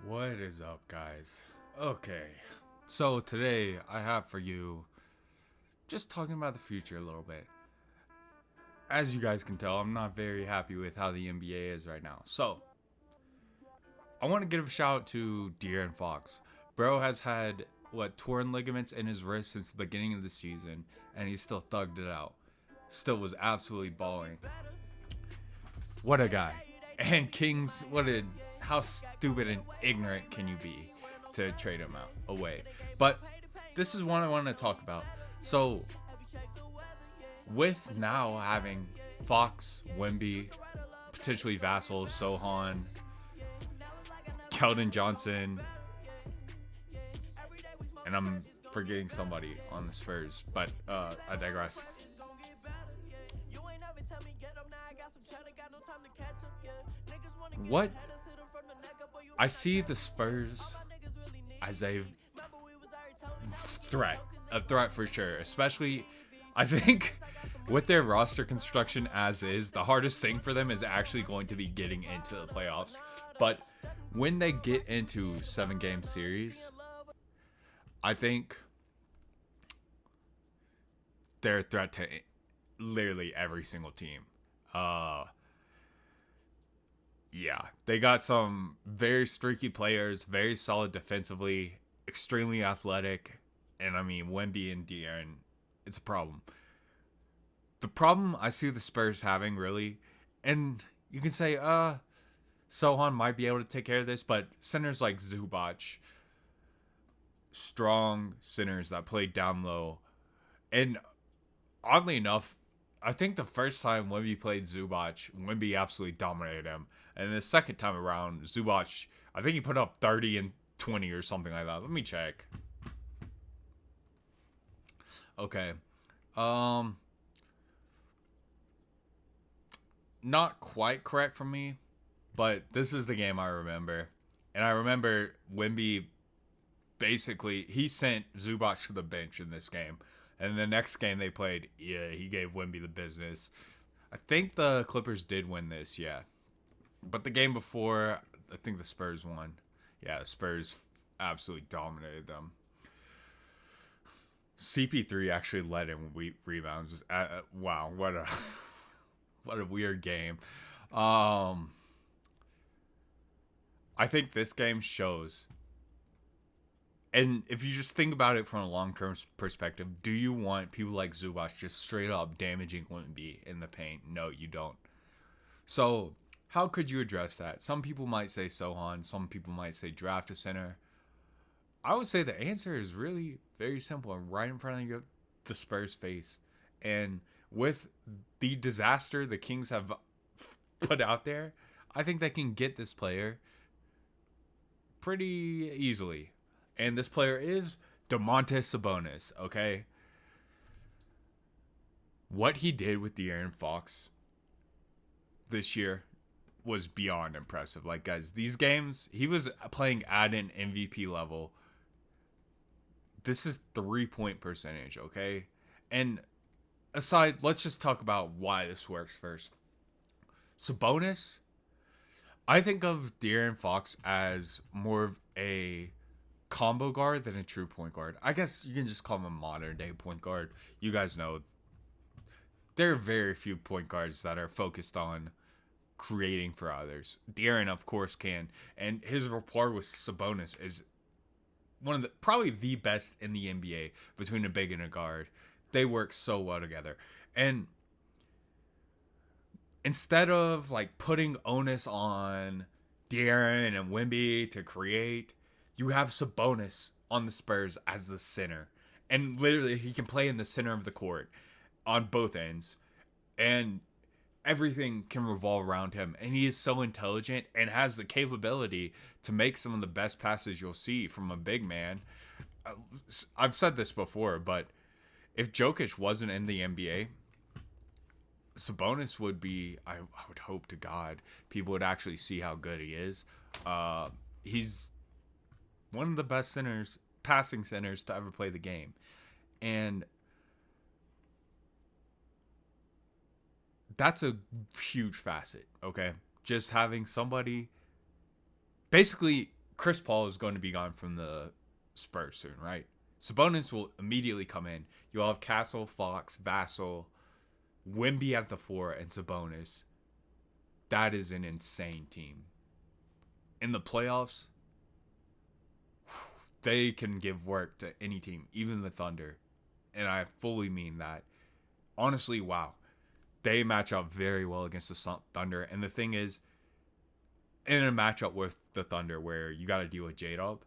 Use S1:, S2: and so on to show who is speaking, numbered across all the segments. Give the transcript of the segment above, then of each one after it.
S1: What is up, guys? Okay, so today I have for you just talking about the future a little bit. As you guys can tell, I'm not very happy with how the NBA is right now. So, I want to give a shout out to De'Aaron Fox. Bro has had, torn ligaments in his wrist since the beginning of the season, and he still thugged it out. Still was absolutely balling. What a guy. And Kings, how stupid and ignorant can you be to trade him out away? But this is one I want to talk about. So, with now having Fox, Wemby, potentially Vassell, Sohan, Keldon Johnson, and I'm forgetting somebody on the Spurs, but I digress. What I see the Spurs as a threat for sure. Especially, I think with their roster construction as is, the hardest thing for them is actually going to be getting into the playoffs. But when they get into 7-game series, I think they're a threat to literally every single team. Yeah, they got some very streaky players, very solid defensively, extremely athletic, and I mean Wemby and De'Aaron, it's a problem. The problem I see the Spurs having really, and you can say, Sohan might be able to take care of this, but centers like Zubac, strong centers that play down low, and oddly enough, I think the first time Wemby played Zubac, Wemby absolutely dominated him. And the second time around, Zubac, I think he put up 30 and 20 or something like that. Let me check. Okay. Not quite correct for me, but this is the game I remember. And I remember Wemby basically, he sent Zubac to the bench in this game. And the next game they played, yeah, he gave Wemby the business. I think the Clippers did win this, yeah. But the game before, I think the Spurs won. Yeah, the Spurs absolutely dominated them. CP3 actually led in rebounds. Wow, what a what a weird game. I think this game shows. And if you just think about it from a long-term perspective, do you want people like Zubac just straight up damaging Wemby in the paint? No, you don't. So, how could you address that? Some people might say Sohan. Some people might say draft a center. I would say the answer is really very simple and right in front of the Spurs' face. And with the disaster the Kings have put out there, I think they can get this player pretty easily. And this player is Domantas Sabonis, okay? What he did with De'Aaron Fox this year was beyond impressive. Like, guys, these games, he was playing at an MVP level. This is 3-point percentage, okay? And aside, let's just talk about why this works first. Sabonis, I think of De'Aaron Fox as more of a combo guard than a true point guard. I guess you can just call him a modern day point guard. You guys know there are very few point guards that are focused on creating for others. De'Aaron, of course, can, and his rapport with Sabonis is one of the probably the best in the NBA between a big and a guard. They work so well together, and instead of like putting onus on De'Aaron and Wemby to create, you have Sabonis on the Spurs as the center. And literally, he can play in the center of the court on both ends. And everything can revolve around him. And he is so intelligent and has the capability to make some of the best passes you'll see from a big man. I've said this before, but if Jokic wasn't in the NBA, Sabonis would be, I would hope to God, people would actually see how good he is. He's one of the best centers, passing centers to ever play the game. And that's a huge facet, okay? Just having somebody basically Chris Paul is going to be gone from the Spurs soon, right? Sabonis will immediately come in. You'll have Castle, Fox, Vassell, Wemby at the 4, and Sabonis. That is an insane team. In the playoffs, they can give work to any team, even the Thunder. And I fully mean that. Honestly, wow. They match up very well against the Thunder. And the thing is, in a matchup with the Thunder where you got to deal with J-Dub,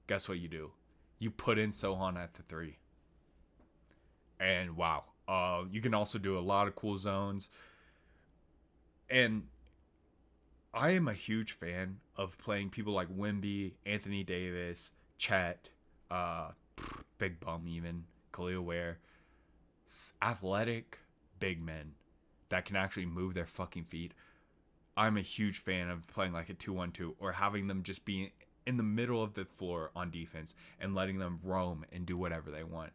S1: guess what you do? You put in Sohan at the 3. And wow. You can also do a lot of cool zones. And I am a huge fan of playing people like Wemby, Anthony Davis, Chet, Big Bum even, Khalil Ware. Athletic big men that can actually move their fucking feet. I'm a huge fan of playing like a 2-1-2 or having them just be in the middle of the floor on defense and letting them roam and do whatever they want.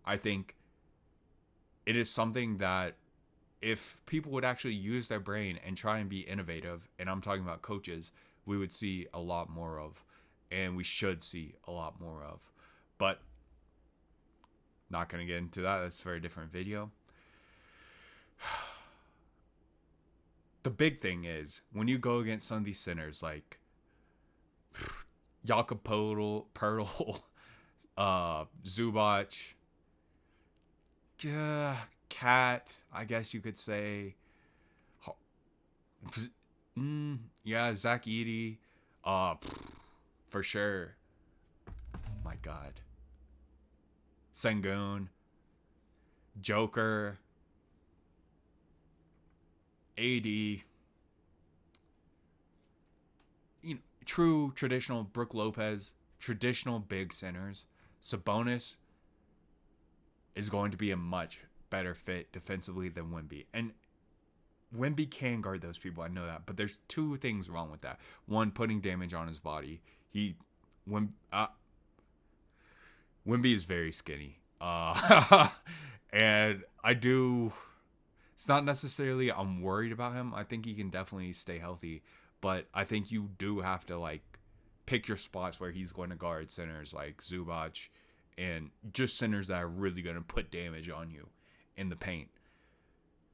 S1: I think it is something that if people would actually use their brain and try and be innovative, and I'm talking about coaches, we would see a lot more of, and we should see a lot more of. But not going to get into that. That's a very different video. The big thing is when you go against some of these centers like Jakob Poeltl, Zubac, Cat, I guess you could say. Yeah, Zach Edey. For sure. My God. Sengun. Joker. AD. True traditional Brook Lopez. Traditional big centers. Sabonis is going to be a much better fit defensively than Wemby. And Wemby can guard those people. I know that. But there's two things wrong with that. One, putting damage on his body. Wemby is very skinny. And it's not necessarily I'm worried about him. I think he can definitely stay healthy. But I think you do have to pick your spots where he's going to guard centers like Zubac and just centers that are really going to put damage on you in the paint.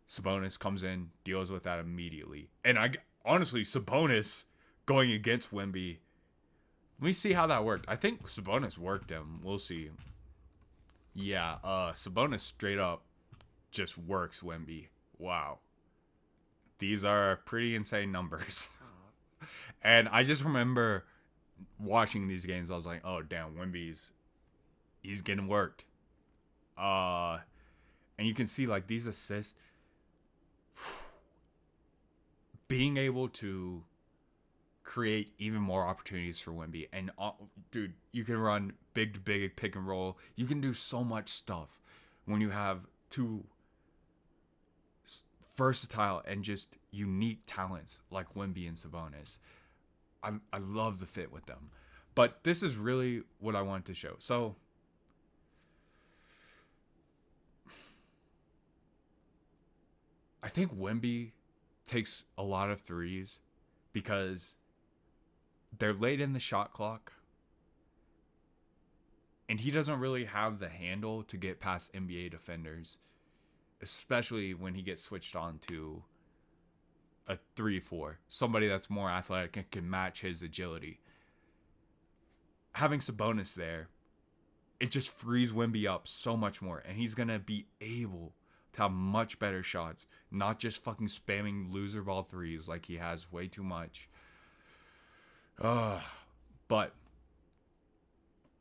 S1: Sabonis comes in, deals with that immediately. And honestly, Sabonis going against Wemby, let me see how that worked. I think Sabonis worked him. We'll see. Yeah, Sabonis straight up just works Wemby. Wow. These are pretty insane numbers. And I just remember watching these games, I was like, oh, damn, he's getting worked. And you can see, these assists, being able to create even more opportunities for Wemby. And, dude, you can run big to big, pick and roll. You can do so much stuff when you have two versatile and just unique talents like Wemby and Sabonis. I love the fit with them. But this is really what I wanted to show. So, I think Wemby takes a lot of threes because they're late in the shot clock. And he doesn't really have the handle to get past NBA defenders, especially when he gets switched on to a 3-4. Somebody that's more athletic and can match his agility. Having Sabonis there, it just frees Wemby up so much more. And he's going to be able to have much better shots. Not just fucking spamming loser ball threes like he has way too much. But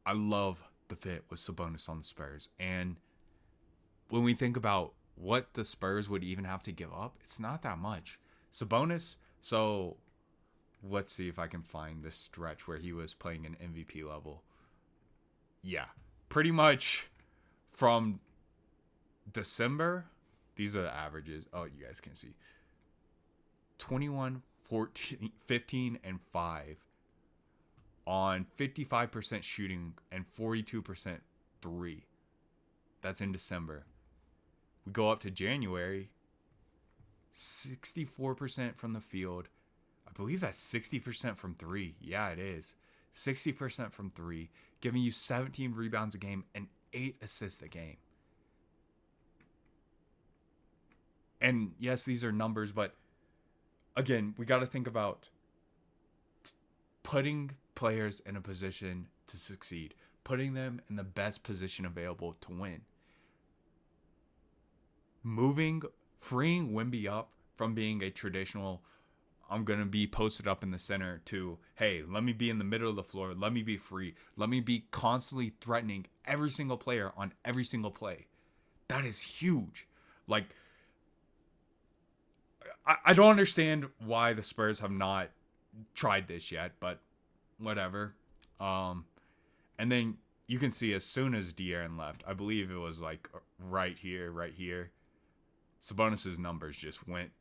S1: I love the fit with Sabonis on the Spurs. And when we think about what the Spurs would even have to give up, it's not that much. Sabonis, so let's see if I can find this stretch where he was playing an MVP level. Yeah, pretty much from December, these are the averages. Oh, you guys can see. 21, 14, 15, and 5 on 55% shooting and 42% 3. That's in December. We go up to January, 64% from the field. I believe that's 60% from 3. Yeah, it is. 60% from 3, giving you 17 rebounds a game and 8 assists a game. And yes, these are numbers, but again, we got to think about putting players in a position to succeed, putting them in the best position available to win. Freeing Wemby up from being a traditional, I'm going to be posted up in the center, to, hey, let me be in the middle of the floor. Let me be free. Let me be constantly threatening every single player on every single play. That is huge. Like, I don't understand why the Spurs have not tried this yet, but whatever. And then you can see as soon as De'Aaron left, I believe it was like right here, Sabonis's numbers just went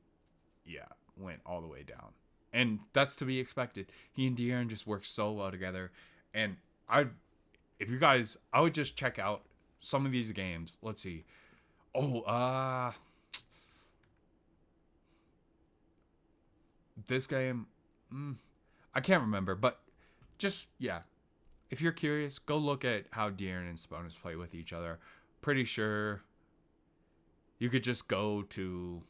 S1: all the way down. And that's to be expected. He and De'Aaron just work so well together. And I would just check out some of these games. Let's see. This game, I can't remember, but just, yeah. If you're curious, go look at how De'Aaron and Sabonis play with each other. Pretty sure you could just go to,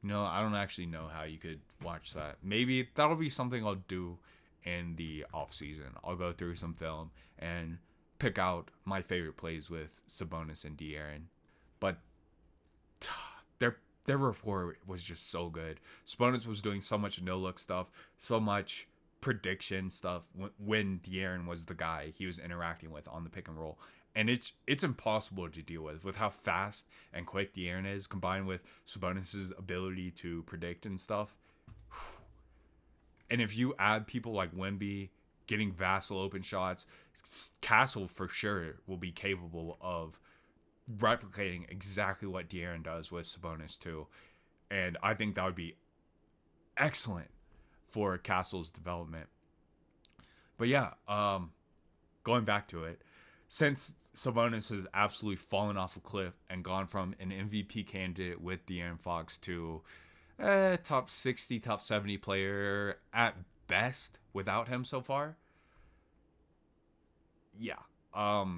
S1: I don't actually know how you could watch that. Maybe that'll be something I'll do in the off season. I'll go through some film and pick out my favorite plays with Sabonis and De'Aaron. But their rapport was just so good. Sabonis was doing so much no-look stuff, so much prediction stuff when De'Aaron was the guy he was interacting with on the pick and roll. And it's impossible to deal with how fast and quick De'Aaron is, combined with Sabonis' ability to predict and stuff. And if you add people like Wemby getting Vassell open shots, Castle for sure will be capable of replicating exactly what De'Aaron does with Sabonis too. And I think that would be excellent for Castle's development. But yeah, going back to it, since Sabonis has absolutely fallen off a cliff and gone from an MVP candidate with De'Aaron Fox to top 60, top 70 player at best without him so far, yeah,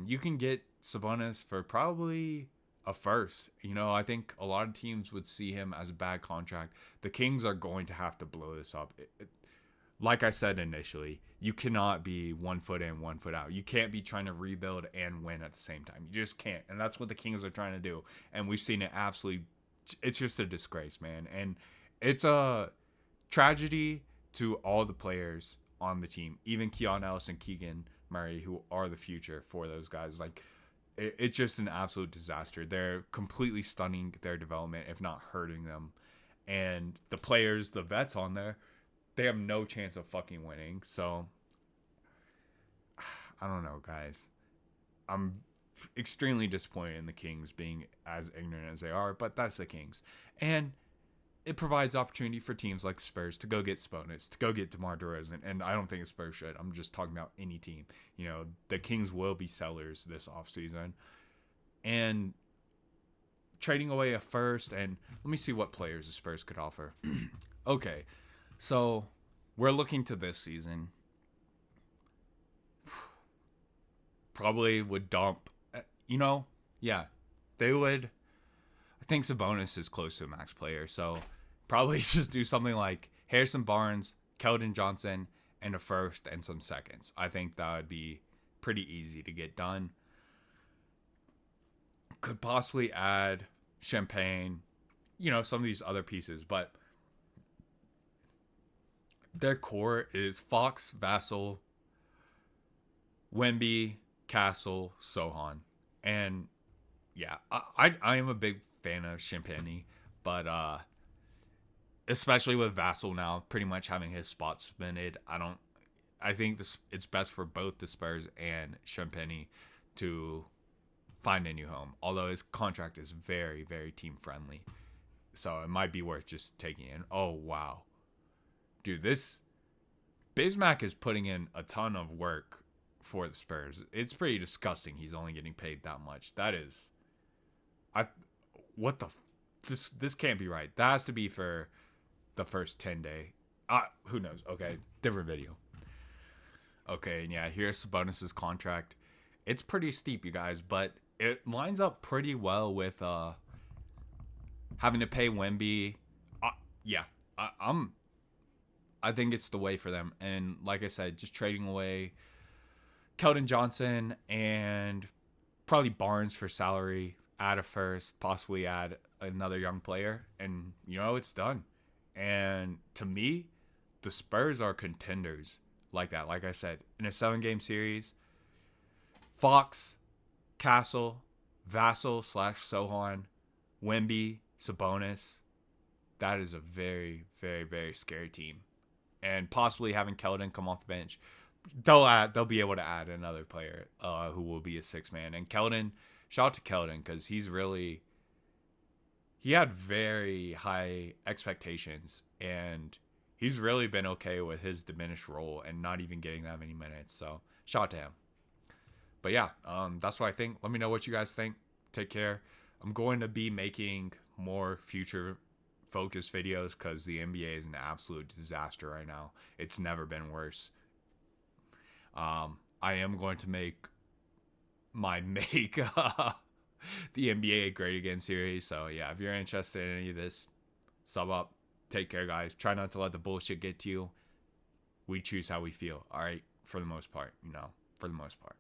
S1: you can get Sabonis for probably a first. I think a lot of teams would see him as a bad contract. The Kings are going to have to blow this up. Like I said initially, you cannot be 1 foot in, 1 foot out. You can't be trying to rebuild and win at the same time. You just can't. And that's what the Kings are trying to do. And we've seen it absolutely. It's just a disgrace, man. And it's a tragedy to all the players on the team, even Keon Ellis and Keegan Murray, who are the future for those guys. Like, it's just an absolute disaster. They're completely stunning their development, if not hurting them. And the players, the vets on there, they have no chance of fucking winning. So, I don't know, guys. I'm extremely disappointed in the Kings being as ignorant as they are, but that's the Kings. And it provides opportunity for teams like the Spurs to go get Sabonis, to go get DeMar DeRozan. And I don't think the Spurs should. I'm just talking about any team. The Kings will be sellers this offseason. And trading away a first, and let me see what players the Spurs could offer. Okay, so we're looking to this season. Probably would dump, yeah, they would. I think Sabonis is close to a max player, so probably just do something like Harrison Barnes, Keldon Johnson, and a first and some seconds. I think that would be pretty easy to get done. Could possibly add Champagne, some of these other pieces, but their core is Fox, Vassell, Wemby, Castle, Sohan. And yeah, I am a big fan of Champagne, but especially with Vassell now pretty much having his spot cemented, I think it's best for both the Spurs and Champagne to find a new home, although his contract is very, very team friendly, so it might be worth just taking in. Oh wow, dude, this Bismack is putting in a ton of work for the Spurs. It's pretty disgusting he's only getting paid that much. That is, this can't be right. That has to be for the first 10-day Who knows? Okay, different video. Okay, and yeah, here's Sabonis' contract. It's pretty steep, you guys, but it lines up pretty well with having to pay Wemby. Yeah, I, I'm. I think it's the way for them. And like I said, just trading away Keldon Johnson and probably Barnes for salary. Add a first, possibly add another young player, and it's done. And to me, the Spurs are contenders like that. Like I said, in a 7-game series, Fox, Castle, Vassell / Sohan, Wemby, Sabonis. That is a very, very, very scary team. And possibly having Keldon come off the bench, they'll be able to add another player who will be a 6-man. And Keldon, shout out to Keldon because he had very high expectations, and he's really been okay with his diminished role and not even getting that many minutes. So shout out to him. But yeah, that's what I think. Let me know what you guys think. Take care. I'm going to be making more future focused videos because the NBA is an absolute disaster right now. It's never been worse. I am going to make the NBA Great Again series. So yeah, if you're interested in any of this, sub up. Take care, guys. Try not to let the bullshit get to you. We choose how we feel. All right, for the most part, for the most part.